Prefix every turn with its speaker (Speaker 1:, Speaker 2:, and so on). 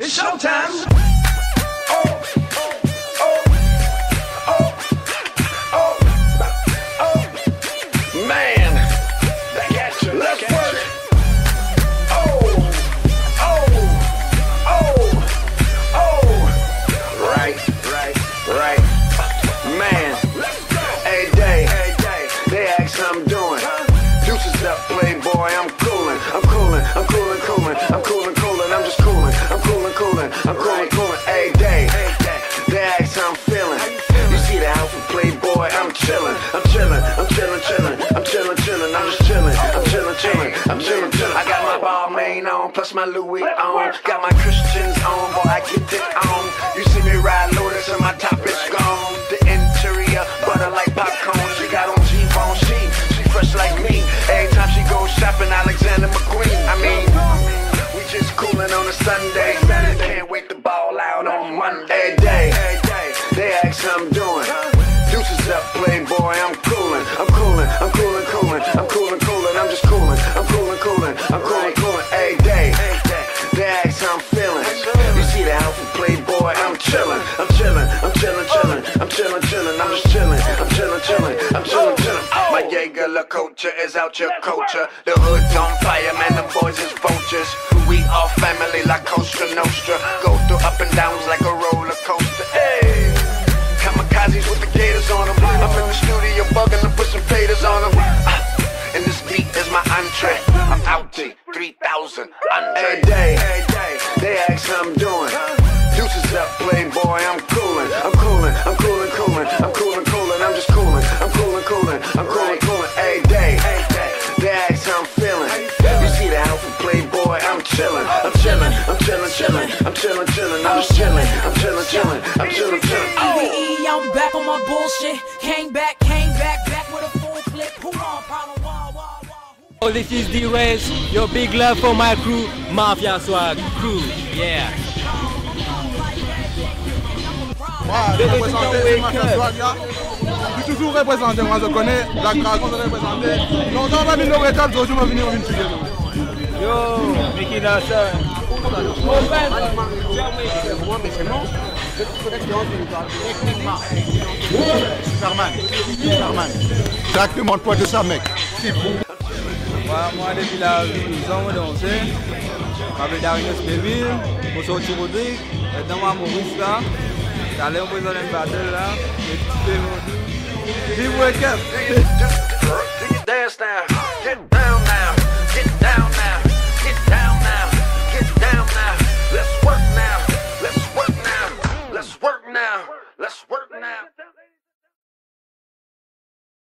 Speaker 1: It's showtime! Man, let's work. Right. Man, a day, they ask how I'm doing. Deuces up, playboy, I'm coolin', I'm just coolin', a day, they ask how I'm feeling. You see the outfit, playboy, I'm chillin', I'm just chillin', I got my Balmain on, plus my Louis on, got my Christians on, boy, I get it on. You see me ride Lotus and my top is gone. The interior, butter like popcorn. She got on G-bone, she fresh like me. Every time she goes shopping, Alexander McQueen. I mean, we just coolin' on a Sunday. Can't wait to ball out on Monday. Day, they ask how I'm doing. Deuces up, playboy, I'm coolin', I'm just coolin', a day, they ask how I'm feeling. You see the outfit, playboy, I'm chillin', I'm just chillin', My Jaeger LaCocha is out your culture. The hood's on fire, man, the boys is vultures. We all family like Costa Nostra. Go through up and downs like a roller coaster. Hey, kamikazes with the gators on them. I'm in the studio bugging to put some faders on them. And this beat is my entree. I'm out to 3,000 a day, they ask how I'm doing. Deuces up, playboy, I'm coolin', a day, they ask how I'm feeling. You see the outfit, playboy, I'm chillin', I'm just chillin'.
Speaker 2: EVE, I'm back on my bullshit. Came back with a full clip. Who on problem?
Speaker 3: Oh, this is D-Rez, your big love for my crew, Mafia Swag crew, yeah.
Speaker 4: Je toujours représenté, moi je connais, la Dragon je représenté. Longtemps on a mis nos étapes, aujourd'hui on va venir une figure.
Speaker 3: Yo, Mickey Nasa.
Speaker 4: Superman. Jacques demande pas de ça, mec.
Speaker 3: Moi, depuis la prison, je danse. Je m'appelle Darius Beville, je suis sorti Rodrigue. Maintenant, je suis Maurice là. J'allais en prison une battle là. Vive le cap!
Speaker 1: Dance now, get down now, get down now, get down now, get down now. Let's work now, let's work now, let's work now, let's work now.